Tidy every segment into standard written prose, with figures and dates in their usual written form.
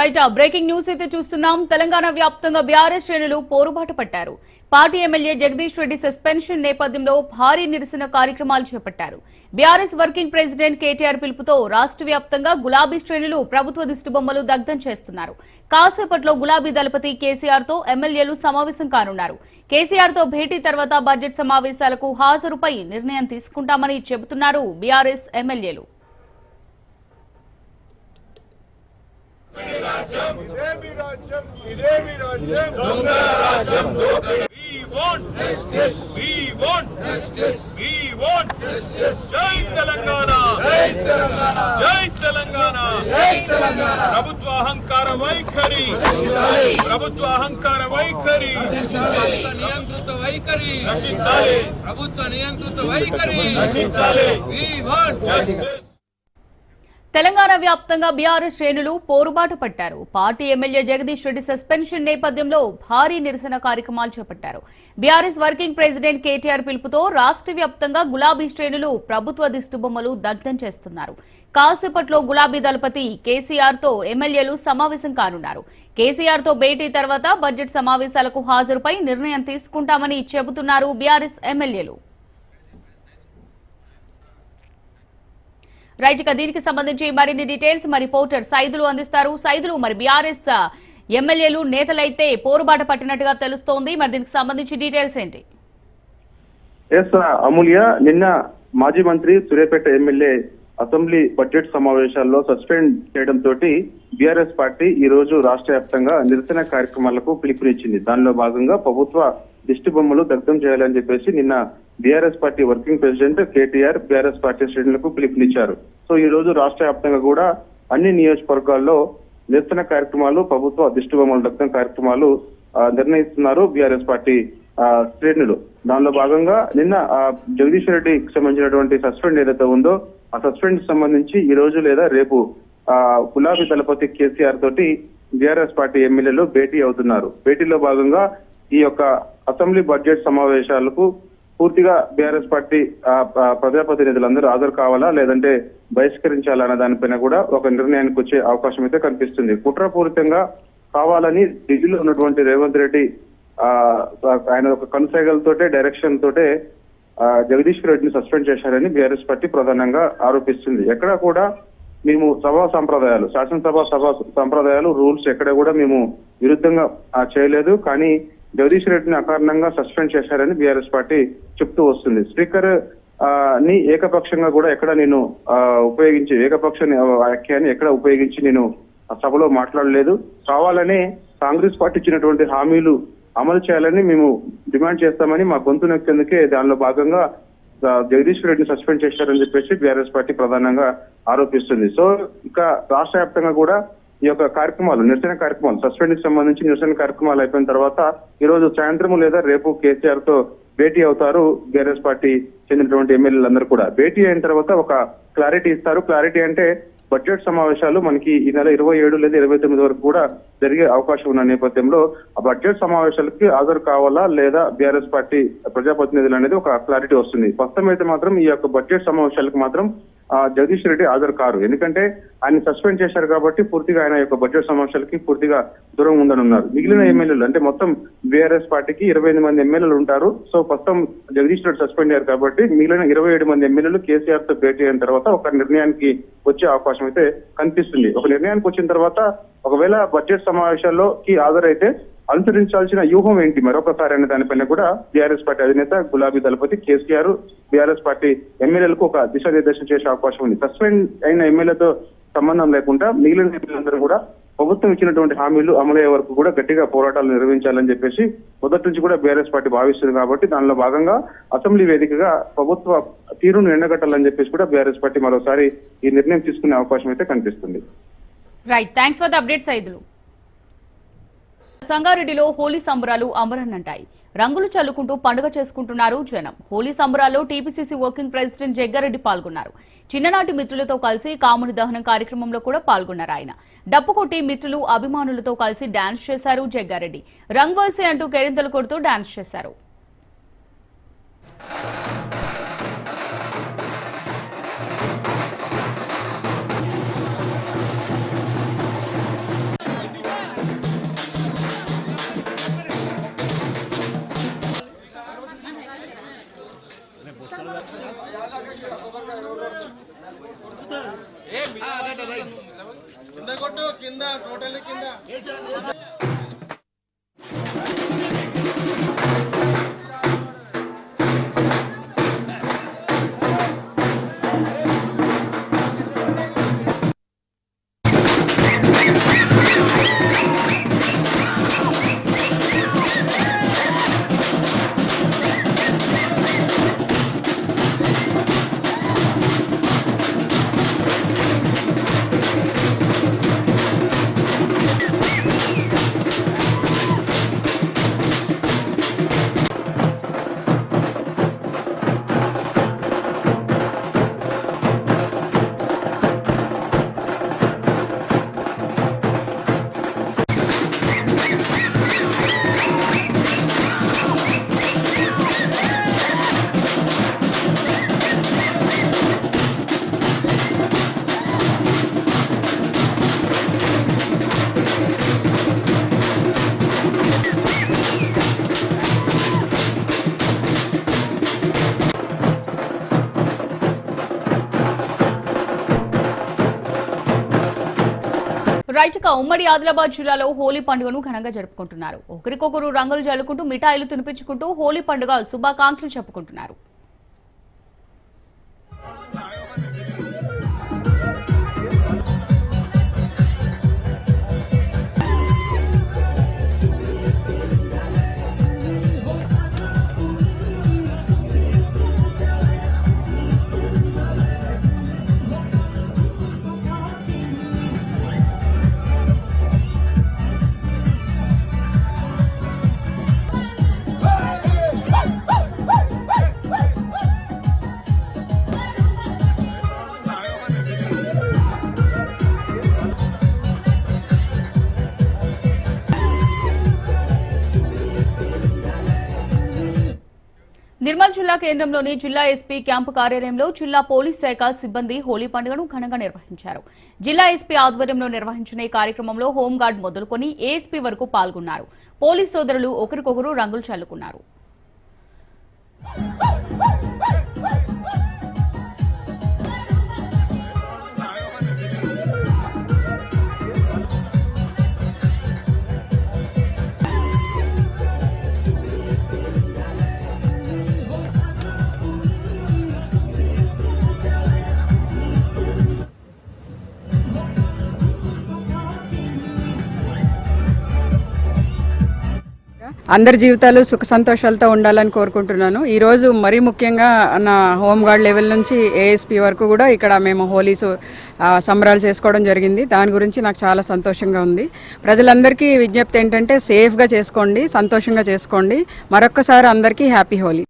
Right breaking news అయితే చూస్తున్నాం. తెలంగాణ వ్యాప్తంగా బీఆర్ఎస్ శ్రేణులు పోరుబాట పట్టారు. Party MLA Jagadish Reddy suspension నేపథ్యంలో భారీ నిరసన కార్యక్రమాలు చేపట్టారు. బీఆర్ఎస్ వర్కింగ్ ప్రెసిడెంట్ కేటీఆర్ పిలుపుతో రాష్ట్ర వ్యాప్తంగా గులాబీ శ్రేణులు ప్రభుత్వ దిష్టిబొమ్మలు దగ్ధం చేస్తున్నారు. కాసేపట్లో గులాబీ దళపతి కేసీఆర్ తో ఎమ్మెల్యేలు సమావేశం కానున్నారు. కేసీఆర్ తో భేటీ తర్వాత బడ్జెట్ సమావేశాలకు హాజరుపై నిర్ణయం తీసుకుంటామని చెబుతున్నారు బీఆర్ఎస్ ఎమ్మెల్యేలు. ప్రభుత్వ అహంకార వైఖరి నియంత్రిత వైఖరి నశించాలి. ప్రభుత్వ నియంత్రిత వైఖరి నశించాలి. తెలంగాణ వ్యాప్తంగా బీఆర్ఎస్ శ్రేణులు పోరుబాటు పట్టారు. Party MLA Jagadish Reddy suspension నేపథ్యంలో భారీ నిరసన కార్యక్రమాలు చేపట్టారు. బీఆర్ఎస్ వర్కింగ్ ప్రెసిడెంట్ కేటీఆర్ పిలుపుతో రాష్ట్ర వ్యాప్తంగా గులాబీ శ్రేణులు ప్రభుత్వ దిష్టిబొమ్మలు దగ్ధం చేస్తున్నారు. కాసేపట్లో గులాబీ దళపతి కేసీఆర్ తో ఎమ్మెల్యేలు సమావేశం కానున్నారు. కేసీఆర్ తో భేటీ తర్వాత బడ్జెట్ సమావేశాలకు హాజరుపై నిర్ణయం తీసుకుంటామని చెబుతున్నారు బీఆర్ఎస్ ఎమ్మెల్యేలు. రైట్ గా దీనికి సంబంధించి మరిన్ని డీటెయిల్స్ మా రిపోర్టర్ సైదులు అందిస్తారు. సైదులు, మరి బీఆర్ఎస్ ఎమ్మెల్యేలు నేతలైతే పోరుబాట పట్టినట్టుగా తెలుస్తోంది. మరి దీనికి సంబంధించి డీటెయిల్స్ ఏంటి? అమూల్య, నిన్న మాజీ మంత్రి సూర్యాపేట ఎమ్మెల్యే అసెంబ్లీ బడ్జెట్ సమావేశాల్లో సస్పెండ్ చేయడంతో బీఆర్ఎస్ పార్టీ ఈ రోజు రాష్ట్ర వ్యాప్తంగా నిరసన కార్యక్రమాలకు పిలుపునిచ్చింది. దానిలో భాగంగా ప్రభుత్వ దిష్టి బొమ్మలు దగ్ధం చేయాలని చెప్పేసి నిన్న BRS party working president KTR BRS party శ్రేణులకు పిలుపునిచ్చారు. సో ఈ రోజు రాష్ట్ర వ్యాప్తంగా కూడా అన్ని నియోజకవర్గాల్లో నిరసన కార్యక్రమాలు, ప్రభుత్వ దిష్టి బొమ్మల దగ్ధం కార్యక్రమాలు నిర్ణయిస్తున్నారు బీఆర్ఎస్ పార్టీ శ్రేణులు. దానిలో భాగంగా నిన్న జగదీష్ రెడ్డికి సంబంధించినటువంటి సస్పెండ్ ఏదైతే ఉందో ఆ సస్పెండ్ సంబంధించి ఈ రోజు లేదా రేపు గులాబీ దళపతి కేసీఆర్ తోటి బీఆర్ఎస్ పార్టీ ఎమ్మెల్యేలు భేటీ అవుతున్నారు. భేటీలో భాగంగా ఈ యొక్క అసెంబ్లీ బడ్జెట్ సమావేశాలకు పూర్తిగా బీఆర్ఎస్ పార్టీ ప్రజాప్రతినిధులందరూ హాజరు కావాలా లేదంటే బహిష్కరించాలా అనే దానిపైన కూడా ఒక నిర్ణయానికి వచ్చే అవకాశం అయితే కనిపిస్తుంది. కుట్రపూరితంగా కావాలని ఢిల్లీలో ఉన్నటువంటి రేవంత్ రెడ్డి ఆయన ఒక కనుసైగలతోటే డైరెక్షన్ తోటే జగదీష్ రెడ్డిని సస్పెండ్ చేశారని బీఆర్ఎస్ పార్టీ ప్రధానంగా ఆరోపిస్తుంది. ఎక్కడ కూడా మేము సభా సంప్రదాయాలు, శాసనసభ సభా సంప్రదాయాలు, రూల్స్ ఎక్కడ కూడా మేము విరుద్ధంగా చేయలేదు. కానీ జగదీష్ రెడ్డిని అకారణంగా సస్పెండ్ చేశారని బీఆర్ఎస్ పార్టీ చెప్తూ వస్తుంది. స్పీకర్ ని ఏకపక్షంగా కూడా ఎక్కడ నేను ఉపయోగించి ఏకపక్ష వ్యాఖ్యాన్ని ఎక్కడ ఉపయోగించి నేను సభలో మాట్లాడలేదు. కావాలనే కాంగ్రెస్ పార్టీ ఇచ్చినటువంటి హామీలు అమలు చేయాలని మేము డిమాండ్ చేస్తామని మా గొంతు నొక్కేందుకే దానిలో భాగంగా జగదీష్ రెడ్డిని సస్పెండ్ చేశారని చెప్పేసి బీఆర్ఎస్ పార్టీ ప్రధానంగా ఆరోపిస్తుంది. సో ఇక రాష్ట్ర వ్యాప్తంగా కూడా ఈ యొక్క కార్యక్రమాలు, నిరసన కార్యక్రమాలు, సస్పెండ్ కి సంబంధించి నిరసన కార్యక్రమాలు అయిపోయిన తర్వాత ఈ రోజు సాయంత్రం లేదా రేపు కేసీఆర్ తో భేటీ అవుతారు బీఆర్ఎస్ పార్టీ చెందినటువంటి ఎమ్మెల్యేలందరూ కూడా. భేటీ అయిన తర్వాత ఒక క్లారిటీ ఇస్తారు. క్లారిటీ అంటే బడ్జెట్ సమావేశాలు మనకి ఈ నెల 27 లేదా 29 వరకు కూడా జరిగే అవకాశం ఉన్న నేపథ్యంలో ఆ బడ్జెట్ సమావేశాలకి హాజరు కావాలా లేదా బీఆర్ఎస్ పార్టీ ప్రజాప్రతినిధులు అనేది ఒక క్లారిటీ వస్తుంది. ప్రస్తుతం అయితే మాత్రం ఈ యొక్క బడ్జెట్ సమావేశాలకు మాత్రం జగదీష్ రెడ్డి హాజరు కారు. ఎందుకంటే ఆయన సస్పెండ్ చేశారు కాబట్టి పూర్తిగా ఆయన యొక్క బడ్జెట్ సమావేశాలకి పూర్తిగా దూరం ఉందనున్నారు. మిగిలిన ఎమ్మెల్యేలు అంటే మొత్తం బీఆర్ఎస్ పార్టీకి 28 మంది ఎమ్మెల్యేలు ఉంటారు. సో ప్రస్తుతం జగదీష్ రెడ్డి సస్పెండ్ అయ్యారు కాబట్టి మిగిలిన 27 మంది ఎమ్మెల్యేలు కేసీఆర్ తో భేటీ అయిన తర్వాత ఒక నిర్ణయానికి వచ్చే అవకాశం అయితే కనిపిస్తుంది. ఒక నిర్ణయానికి వచ్చిన తర్వాత ఒకవేళ బడ్జెట్ సమావేశాల్లోకి హాజరైతే అనుసరించాల్సిన వ్యూహం ఏంటి మరొకసారి అనే దానిపైన కూడా బీఆర్ఎస్ పార్టీ అధినేత గులాబీ దళపతి కేసీఆర్ బీఆర్ఎస్ పార్టీ ఎమ్మెల్యేలకు ఒక దిశానిర్దేశం చేసే అవకాశం ఉంది. సస్పెండ్ అయిన ఎమ్మెల్యేతో సంబంధం లేకుండా మిగిలిన ఎమ్మెల్యేలందరూ కూడా ప్రభుత్వం ఇచ్చినటువంటి హామీలు అమలయ్యే వరకు కూడా గట్టిగా పోరాటాలు నిర్వహించాలని చెప్పేసి మొదటి నుంచి కూడా బీఆర్ఎస్ పార్టీ భావిస్తుంది. కాబట్టి దానిలో భాగంగా అసెంబ్లీ వేదికగా ప్రభుత్వ తీరును ఎండగట్టాలని చెప్పేసి కూడా బీఆర్ఎస్ పార్టీ మరోసారి ఈ నిర్ణయం తీసుకునే అవకాశం అయితే కనిపిస్తుంది. Right, thanks for the update Saidulu. సంగారెడ్డిలో హోలీ సంబరాలు అమరన్నంటాయి. రంగులు చల్లుకుంటూ పండుగ చేసుకుంటున్నారు జనం. హోలీ సంబరాల్లో టీపీసీసీ వర్కింగ్ ప్రెసిడెంట్ జగ్గారెడ్డి పాల్గొన్నారు. చిన్ననాటి మిత్రులతో కలిసి కాముని దహనం కార్యక్రమంలో కూడా పాల్గొన్నారు. ఆయన డప్పు కొట్టి మిత్రులు, అభిమానులతో కలిసి డాన్స్ చేశారు జగ్గారెడ్డి. రంగ్ వల్సే అంటూ కేరింతలు కొడుతూ డాన్స్ చేశారు. కొట్టు కింద టోటల్ కింద రైట్ గా ఉమ్మడి ఆదిలాబాద్ జిల్లాలో హోలీ పండుగను ఘనంగా జరుపుకుంటున్నారు. ఒకరికొకరు రంగులు జల్లుకుంటూ మిఠాయిలు తినిపించుకుంటూ హోలీ పండుగ శుభాకాంక్షలు చెప్పుకుంటున్నారు. నిర్మల్ జిల్లా కేంద్రంలోని జిల్లా ఎస్పీ క్యాంపు కార్యాలయంలో జిల్లా పోలీస్ శాఖ సిబ్బంది హోలీ పండుగను ఘనంగా నిర్వహించారు. జిల్లా ఎస్పీ ఆధ్వర్యంలో నిర్వహించిన ఈ కార్యక్రమంలో హోంగార్డ్ మొదలుకొని ఏఎస్పీ వరకు పాల్గొన్నారు. పోలీస్ సోదరులు ఒకరికొకరు రంగులు చల్లుకున్నారు. అందరి జీవితాలు సుఖ సంతోషాలతో ఉండాలని కోరుకుంటున్నాను. ఈరోజు మరీ ముఖ్యంగా నా హోంగార్డ్ లెవెల్ నుంచి ఏఎస్పీ వరకు కూడా ఇక్కడ మేము హోలీ సంబరాలు చేసుకోవడం జరిగింది. దాని గురించి నాకు చాలా సంతోషంగా ఉంది. ప్రజలందరికీ విజ్ఞప్తి ఏంటంటే సేఫ్గా చేసుకోండి, సంతోషంగా చేసుకోండి. మరొక్కసారి అందరికీ హ్యాపీ హోలీ.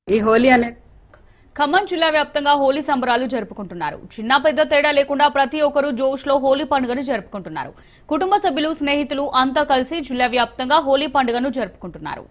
ఈ హోలీ అనేది ఖమ్మం జిల్లా వ్యాప్తంగా హోలీ సంబరాలు జరుపుకుంటున్నారు. చిన్న పెద్ద తేడా లేకుండా ప్రతి ఒక్కరూ జోష్ లో హోలీ పండుగను జరుపుకుంటున్నారు. కుటుంబ సభ్యులు, స్నేహితులు అంతా కలిసి జిల్లా వ్యాప్తంగా హోలీ పండుగను జరుపుకుంటున్నారు.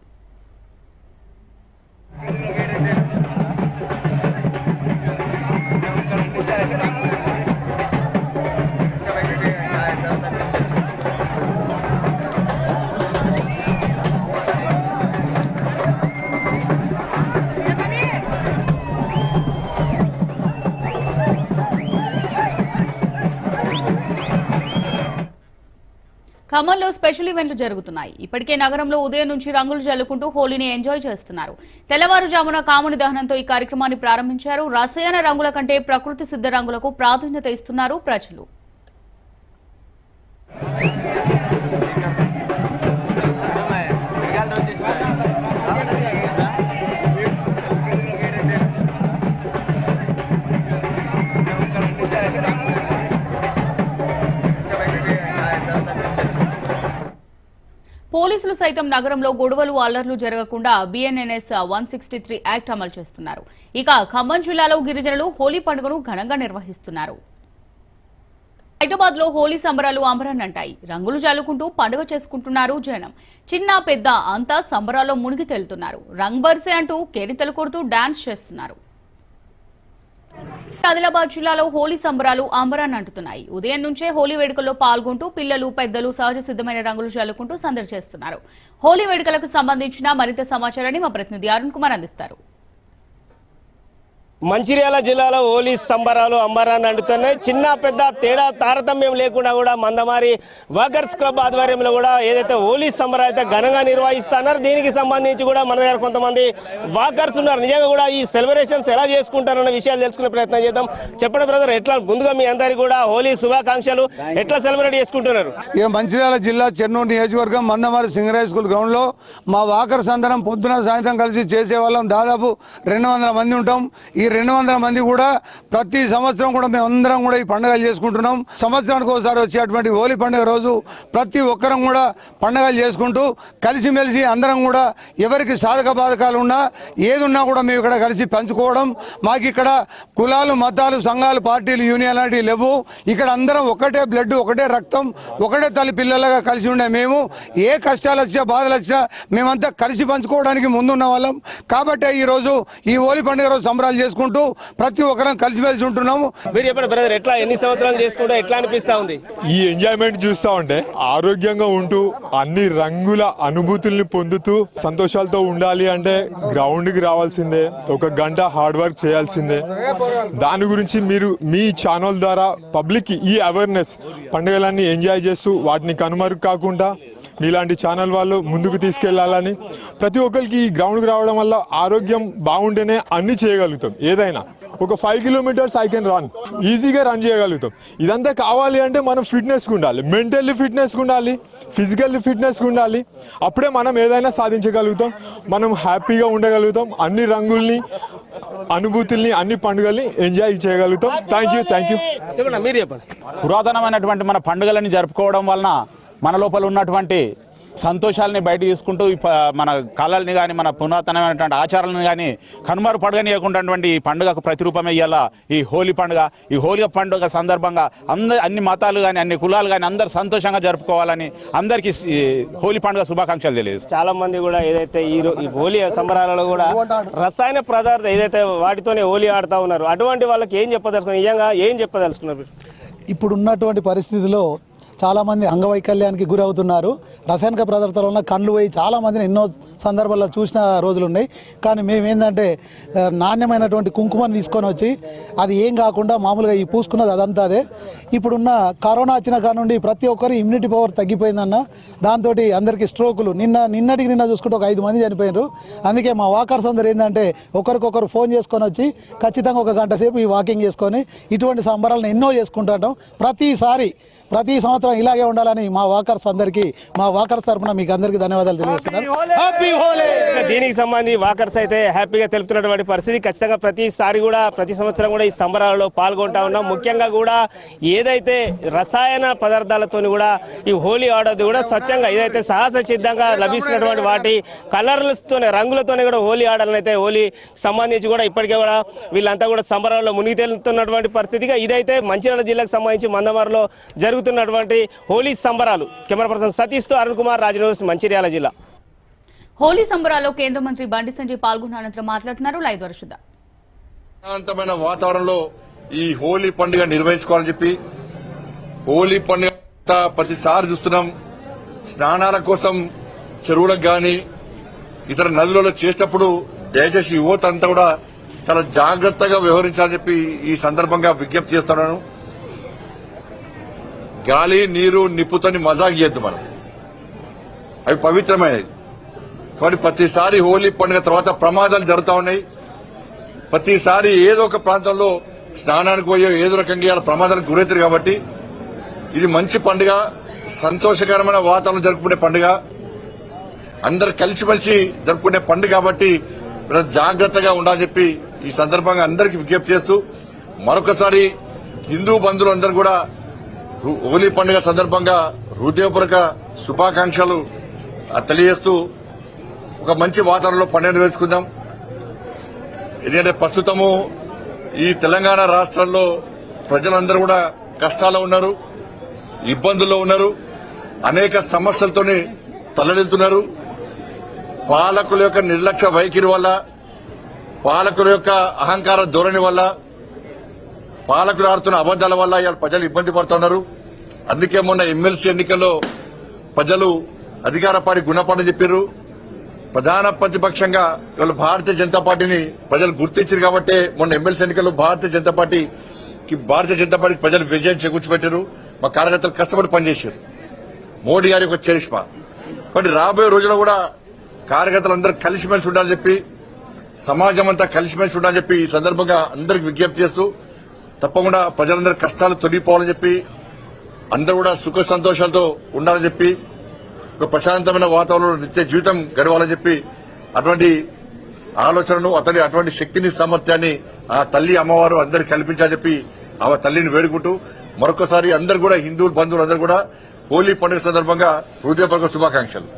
ఖమ్మంలో స్పెషల్ ఈవెంట్లు జరుగుతున్నాయి. ఇప్పటికే నగరంలో ఉదయం నుంచి రంగులు జల్లుకుంటూ హోలీని ఎంజాయ్ చేస్తున్నారు. తెల్లవారుజామున కాముని దహనంతో ఈ కార్యక్రమాన్ని ప్రారంభించారు. రసాయన రంగుల కంటే ప్రకృతి సిద్ధ రంగులకు ప్రాధాన్యత ఇస్తున్నారు ప్రజలు. పోలీసులు సైతం నగరంలో గొడవలు, అల్లర్లు జరగకుండా BNNS 163 యాక్ట్ అమలు చేస్తున్నారు. ఇక ఖమ్మం జిల్లాలో గిరిజనులు హోలీ పండుగను ఘనంగా నిర్వహిస్తున్నారు. హైదరాబాద్ లో హోలీ సంబరాలు అంబరాన్నంటాయి. రంగులు జల్లుకుంటూ పండుగ చేసుకుంటున్నారు జనం. చిన్న పెద్ద అంతా సంబరాల్లో మునిగి తేలుతున్నారు. రంగ్ బర్సే అంటూ కేరింతలు కొడుతూ డాన్స్ చేస్తున్నారు. ఆదిలాబాద్ జిల్లాలో హోలీ సంబరాలు అంబరాన్ని అంటున్నాయి. ఉదయం నుంచే హోలీ వేడుకల్లో పాల్గొంటూ పిల్లలు, పెద్దలు సహజ సిద్ధమైన రంగులు జల్లుకుంటూ సందడి చేస్తున్నారు. హోలీ వేడుకలకు సంబంధించిన మరింత సమాచారాన్ని మా ప్రతినిధి అరుణ్ కుమార్ అందిస్తారు. మంచిర్యాల జిల్లాలో హోలీ సంబరాలు అంబరాన్ని అంటున్నాయి. చిన్న పెద్ద తేడా తారతమ్యం లేకుండా కూడా మందమారి వర్కర్స్ క్లబ్ ఆధ్వర్యంలో కూడా ఏదైతే హోలీ సంబరాలు అయితే ఘనంగా నిర్వహిస్తున్నారు. దీనికి సంబంధించి కూడా మన దగ్గర కొంతమంది వర్కర్స్ ఉన్నారు. నిజంగా కూడా ఈ సెలబ్రేషన్స్ ఎలా చేసుకుంటారన్న విషయాలు తెలుసుకునే ప్రయత్నం చేద్దాం. చెప్పండి బ్రదర్, ఎట్లా ముందుగా మీ అందరికీ కూడా హోలీ శుభాకాంక్షలు. ఎట్లా సెలబ్రేట్ చేసుకుంటున్నారు? ఇక మంచిర్యాల జిల్లా చెన్నూరు నియోజకవర్గం మందమారి సింగరాయ స్కూల్ గ్రౌండ్ లో మా వాకర్స్ అందరం పొద్దున సాయంత్రం కలిసి చేసేవాళ్ళం. దాదాపు 200 మంది ఉంటాం. ఈ 200 మంది కూడా ప్రతి సంవత్సరం కూడా మేము అందరం కూడా ఈ పండుగలు చేసుకుంటున్నాం. సంవత్సరానికి ఒకసారి వచ్చేటువంటి హోలీ పండుగ రోజు ప్రతి ఒక్కరం కూడా పండుగలు చేసుకుంటూ కలిసిమెలిసి అందరం కూడా ఎవరికి సాధక బాధకాలు ఉన్నా ఏదున్నా కూడా మేము ఇక్కడ కలిసి పంచుకోవడం. మాకు ఇక్కడ కులాలు మతాలు సంఘాలు పార్టీలు యూనియన్ లాంటివి లేవు. ఇక్కడ అందరం ఒకటే బ్లడ్ ఒకటే రక్తం ఒకటే తల్లి పిల్లలుగా కలిసి ఉండే మేము ఏ కష్టాలు వచ్చినా బాధలు వచ్చినా మేమంతా కలిసి పంచుకోవడానికి ముందున్న వాళ్ళం. కాబట్టి ఈరోజు ఈ హోలీ పండుగ రోజు సంబరాలు చేసుకుంటూ ప్రతి ఒక్కరం కలిసిమెలిసి ఉంటున్నాము. మీరు చెప్పండి బ్రదర్, ఎట్లా ఎన్ని సంవత్సరాలు చేసుకుంటూ ఎట్లా అనిపిస్తా ఉంది? ఈ ఎంజాయ్మెంట్ చూస్తా ఉంటే ఆరోగ్యంగా ఉంటూ అన్ని రంగుల అనుభూతుల్ని పొందుతూ సంతోషాలతో ఉండాలి అంటే గ్రౌండ్ కి రావాల్సిందే, 1 గంట హార్డ్ వర్క్ చేయాల్సిందే. దాని గురించి మీరు మీ ఛానల్ ద్వారా పబ్లిక్ ఈ అవేర్నెస్ పండుగలన్నీ ఎంజాయ్ చేస్తూ వాటిని కనుమరుగు కాకుండా మీలాంటి ఛానల్ వాళ్ళు ముందుకు తీసుకెళ్లాలని, ప్రతి ఒక్కరికి ఈ గ్రౌండ్కి రావడం వల్ల ఆరోగ్యం బాగుంటేనే అన్ని చేయగలుగుతాం. ఏదైనా ఒక 5 కిలోమీటర్స్ ఐ కెన్ రన్, ఈజీగా రన్ చేయగలుగుతాం. ఇదంతా కావాలి అంటే మనం ఫిట్నెస్గా ఉండాలి, మెంటల్లీ ఫిట్నెస్గా ఉండాలి, ఫిజికల్లీ ఫిట్నెస్గా ఉండాలి. అప్పుడే మనం ఏదైనా సాధించగలుగుతాం, మనం హ్యాపీగా ఉండగలుగుతాం, అన్ని రంగుల్ని అనుభూతుల్ని అన్ని పండుగల్ని ఎంజాయ్ చేయగలుగుతాం. Thank you. చెప్పండి, మీరు చెప్పండి. పురాతనమైనటువంటి మన పండుగలని జరుపుకోవడం వలన మన లోపల ఉన్నటువంటి సంతోషాలని బయట తీసుకుంటూ మన కళల్ని కానీ మన పురాతనమైనటువంటి ఆచారాలను కానీ కనుమరు పడగనీయకుండాటువంటి ఈ పండుగకు ప్రతిరూపమే ఇయ్యాల ఈ హోలీ పండుగ. ఈ హోలీ పండుగ సందర్భంగా అన్ని మతాలు కానీ అన్ని కులాలు కానీ అందరు సంతోషంగా జరుపుకోవాలని అందరికీ హోలీ పండుగ శుభాకాంక్షలు తెలియదు. చాలా మంది కూడా ఏదైతే ఈ హోలీ సంబరాలలో కూడా రసాయన పదార్థం ఏదైతే వాటితోనే హోలీ ఆడుతూ ఉన్నారు, అటువంటి వాళ్ళకి ఏం చెప్పదలుచుకున్నారు? నిజంగా ఏం చెప్పదలుచుకున్నారు? ఇప్పుడు ఉన్నటువంటి పరిస్థితిలో చాలామంది అంగవైకల్యానికి గురవుతున్నారు. రసాయనిక పదార్థాల వల్ల కళ్ళు పోయి చాలామందిని ఎన్నో సందర్భాల్లో చూసిన రోజులు ఉన్నాయి. కానీ మేమేంటంటే నాణ్యమైనటువంటి కుంకుమని తీసుకొని వచ్చి అది ఏం కాకుండా మామూలుగా ఈ పూసుకున్నది అదంతా అదే. ఇప్పుడున్న కరోనా వచ్చిన కాడ నుండి ప్రతి ఒక్కరి ఇమ్యూనిటీ పవర్ తగ్గిపోయిందన్న. దాంతో అందరికీ స్ట్రోకులు నిన్నటికి చూసుకుంటే ఒక 5 మంది చనిపోయినారు. అందుకే మా వాకర్స్ అందరు ఏంటంటే ఒకరికొకరు ఫోన్ చేసుకొని వచ్చి ఖచ్చితంగా 1 గంట సేపు ఈ వాకింగ్ చేసుకొని ఇటువంటి సంబరాలను ఎన్నో చేసుకుంటాం. ప్రతి సంవత్సరం ఇలాగే ఉండాలని మా వాకర్స్ అందరికీ మా వాకర్స్ తరఫున మీకు అందరికీ ధన్యవాదాలు తెలియజేస్తున్నారు. హ్యాపీ హోలీ. దీనికి సంబంధించి వాకర్స్ అయితే హ్యాపీగా తెలుపుతున్నటువంటి పరిస్థితి. ఖచ్చితంగా ప్రతి సంవత్సరం కూడా ఈ సంబరాలలో పాల్గొంటా ఉన్నాం. ముఖ్యంగా కూడా ఏదైతే రసాయన పదార్థాలతో కూడా ఈ హోలీ ఆడేది కూడా స్వచ్ఛంగా ఏదైతే సహజసిద్ధంగా లభిస్తున్నటువంటి వాటి కలర్లతోనే రంగులతోనే కూడా హోలీ ఆడాలని అయితే హోలీ సంబంధించి కూడా ఇప్పటికే కూడా వీళ్ళంతా కూడా సంబరాల్లో మునిగి తేలుతున్నటువంటి పరిస్థితిగా ఇదైతే మంచిర్యాల జిల్లాకు సంబంధించి మందమారులో జరుగుతున్నటువంటి హోలీ సంబరాలు. కెమెరా పర్సన్ సతీష్ తో అరుణ్ కుమార్, రాజ్ న్యూస్, మంచిర్యాల జిల్లా. హోలీ సంబరాల్లో కేంద్ర మంత్రి బండి సంజయ్ పాల్గొన్న అనంతరం మాట్లాడుతున్నారు. లైవ్ ద్వారా చూద్దాం. ప్రశాంతమైన వాతావరణంలో ఈ హోలీ పండుగ నిర్వహించుకోవాలని చెప్పి హోలీ పండుగ ప్రతిసారి చూస్తున్నాం. స్నానాల కోసం చెరువులకు గాని ఇతర నదులలో చేసేటప్పుడు దయచేసి యువత అంతా కూడా చాలా జాగ్రత్తగా వ్యవహరించాలని చెప్పి ఈ సందర్భంగా విజ్ఞప్తి చేస్తున్నాను. గాలి నీరు నిప్పుతోని మజాక్ చేయొద్దు, మనం అవి పవిత్రమైనది. కానీ ప్రతిసారి హోలీ పండుగ తర్వాత ప్రమాదాలు జరుగుతూ ఉన్నాయి. ప్రతిసారి ఏదో ఒక ప్రాంతంలో స్నానానికి పోయే ఏదో రకంగా ప్రమాదాలకు గురవుతారు. కాబట్టి ఇది మంచి పండుగ, సంతోషకరమైన వాతావరణం జరుపుకునే పండుగ, అందరు కలిసిమెలిసి జరుపుకునే పండుగ. కాబట్టి జాగ్రత్తగా ఉండాలని చెప్పి ఈ సందర్భంగా అందరికీ విజ్ఞప్తి చేస్తూ మరొకసారి హిందూ బంధువులందరూ కూడా హోలీ పండుగ సందర్భంగా హృదయపూర్వక శుభాకాంక్షలు తెలియజేస్తూ ఒక మంచి వాతావరణంలో పండుగ నిర్వహించుకుందాం. ఎందుకంటే ప్రస్తుతము ఈ తెలంగాణ రాష్ట్రంలో ప్రజలందరూ కూడా కష్టాల్లో ఉన్నారు, ఇబ్బందుల్లో ఉన్నారు, అనేక సమస్యలతోనే తల్లడిల్లుతున్నారు. పాలకుల యొక్క నిర్లక్ష్య వైఖరి వల్ల, పాలకుల యొక్క అహంకార ధోరణి వల్ల, పాలకులు ఆడుతున్న అబద్దాల వల్ల ఇవాళ ప్రజలు ఇబ్బంది పడుతున్నారు. అందుకే మొన్న ఎమ్మెల్సీ ఎన్నికల్లో ప్రజలు అధికార పార్టీ గుణపాఠం చెప్పారు. ప్రధాన ప్రతిపక్షంగా ఇవాళ భారతీయ జనతా పార్టీని ప్రజలు గుర్తించారు కాబట్టి మొన్న ఎమ్మెల్సీ ఎన్నికల్లో భారతీయ జనతా పార్టీకి ప్రజలు విజయం చేకూర్చిపెట్టారు. మా కార్యకర్తలు కష్టపడి పనిచేశారు. మోడీ గారి ఒక చరిష్మా. కాబట్టి రాబోయే రోజుల్లో కూడా కార్యకర్తలందరూ కలిసిమెలిసి ఉండాలని చెప్పి, సమాజం అంతా కలిసిమెలిసి ఉండాలని చెప్పి ఈ సందర్భంగా అందరికి విజ్ఞప్తి చేస్తూ, తప్పకుండా ప్రజలందరి కష్టాలు తొలగిపోవాలని చెప్పి, అందరూ కూడా సుఖ సంతోషాలతో ఉండాలని చెప్పి, ఒక ప్రశాంతమైన వాతావరణంలో నిత్య జీవితం గడవాలని చెప్పి అటువంటి ఆలోచనను అటువంటి శక్తిని సామర్థ్యాన్ని ఆ తల్లి అమ్మవారు అందరికి కల్పించాలని చెప్పి ఆ తల్లిని వేడుకుంటూ మరొకసారి అందరు కూడా హిందువులు బంధువులు అందరూ కూడా హోలీ పండుగ సందర్భంగా హృదయపూర్వక శుభాకాంక్షలు.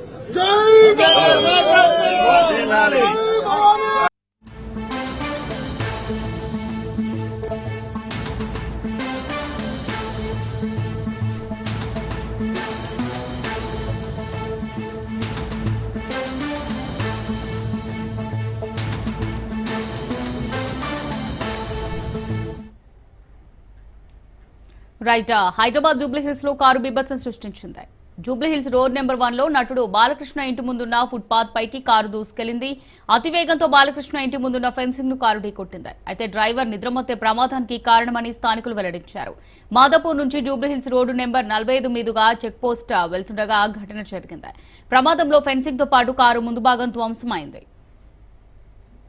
రైట్. హైదరాబాద్ జూబ్లీహిల్స్ లో కారు బీభత్సం సృష్టించింది. జూబ్లీహిల్స్ రోడ్ నెంబర్ 1 లో నటుడు బాలకృష్ణ ఇంటి ముందున్న ఫుట్ పాత్ పైకి కారు దూసుకెళ్లింది. అతివేగంతో బాలకృష్ణ ఇంటి ముందున్న ఫెన్సింగ్ ను కారు ఢీకొట్టింది. అయితే డ్రైవర్ నిద్రమత్తే ప్రమాదానికి కారణమని స్థానికులు వెల్లడించారు. మాదాపూర్ నుంచి జూబ్లీహిల్స్ రోడ్డు నెంబర్ 45 మీదుగా చెక్ పోస్ట్ వెళ్తుండగా ఘటన జరిగింది. ప్రమాదంలో ఫెన్సింగ్ తో పాటు కారు ముందు భాగం ధ్వంసమైంది.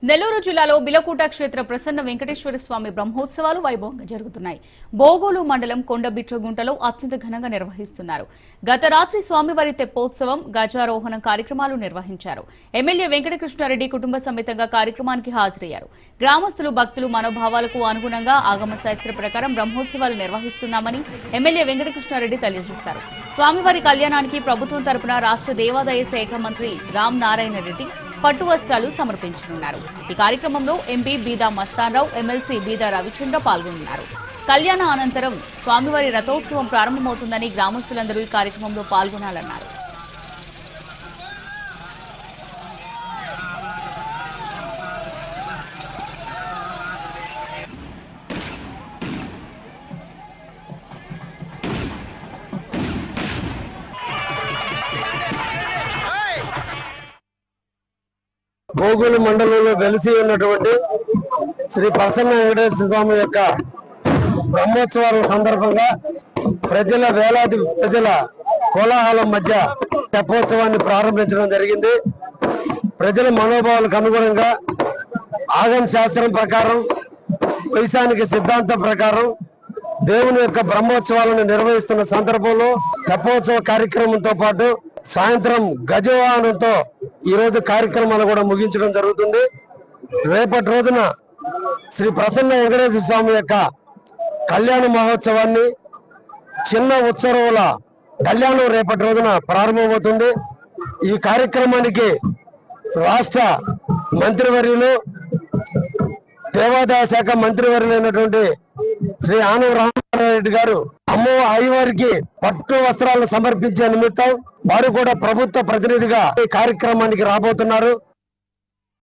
నెల్లూరు జిల్లాలో బిలకూట క్షేత్ర ప్రసన్న వెంకటేశ్వర స్వామి బ్రహ్మోత్సవాలు వైభవంగా జరుగుతున్నాయి. బోగోలు మండలం కొండబిట్రగుంటలో అత్యంత ఘనంగా నిర్వహిస్తున్నారు. గత రాత్రి స్వామివారి తెప్పోత్సవం, గజారోహణం కార్యక్రమాలు నిర్వహించారు. ఎమ్మెల్యే వెంకటకృష్ణారెడ్డి కుటుంబ సమేతంగా కార్యక్రమానికి హాజరయ్యారు. గ్రామస్తులు, భక్తులు మనోభావాలకు అనుగుణంగా ఆగమ శాస్త్ర ప్రకారం బ్రహ్మోత్సవాలు నిర్వహిస్తున్నామని ఎమ్మెల్యే వెంకటకృష్ణారెడ్డి తెలియజేశారు. స్వామివారి కళ్యాణానికి ప్రభుత్వం తరపున రాష్ట్ర దేవాదాయ శాఖ మంత్రి రామ్ నారాయణ రెడ్డి పట్టు వస్త్రాలు సమర్పించనున్నారు. ఈ కార్యక్రమంలో ఎంపీ బీదా మస్తాన్రావు, ఎమ్మెల్సీ బీదా రవిచంద్ర పాల్గొన్నారు. కళ్యాణ అనంతరం స్వామివారి రథోత్సవం ప్రారంభమవుతుందని గ్రామస్తులందరూ ఈ కార్యక్రమంలో పాల్గొనాలన్నారు. బోగోలు మండలంలో వెలిసి ఉన్నటువంటి శ్రీ ప్రసన్న వెంకటేశ్వర స్వామి యొక్క బ్రహ్మోత్సవాల సందర్భంగా వేలాది ప్రజల కోలాహలం మధ్య తెప్పోత్సవాన్ని ప్రారంభించడం జరిగింది. ప్రజల మనోభావాలకు అనుగుణంగా ఆగమ శాస్త్రం ప్రకారం, వైశానిక సిద్ధాంతం ప్రకారం దేవుని యొక్క బ్రహ్మోత్సవాలను నిర్వహిస్తున్న సందర్భంలో తెప్పోత్సవ కార్యక్రమంతో పాటు సాయంత్రం గజవాహనంతో ఈ రోజు కార్యక్రమాలు కూడా ముగించడం జరుగుతుంది. రేపటి రోజున శ్రీ ప్రసన్న వెంకటేశ్వర స్వామి యొక్క కళ్యాణ మహోత్సవాన్ని, చిన్న ఉత్సవాల కళ్యాణం రేపటి రోజున ప్రారంభమవుతుంది. ఈ కార్యక్రమానికి రాష్ట్ర మంత్రివర్యులు, దేవాదాయ శాఖ మంత్రివర్యులైనటువంటి శ్రీ ఆనవ రామారెడ్డి గారు అయ్యవారికి పట్టు వస్త్రాలను సమర్పించే నిమిత్తం వారు కూడా ప్రభుత్వ ప్రతినిధిగా ఈ కార్యక్రమానికి రాబోతున్నారు.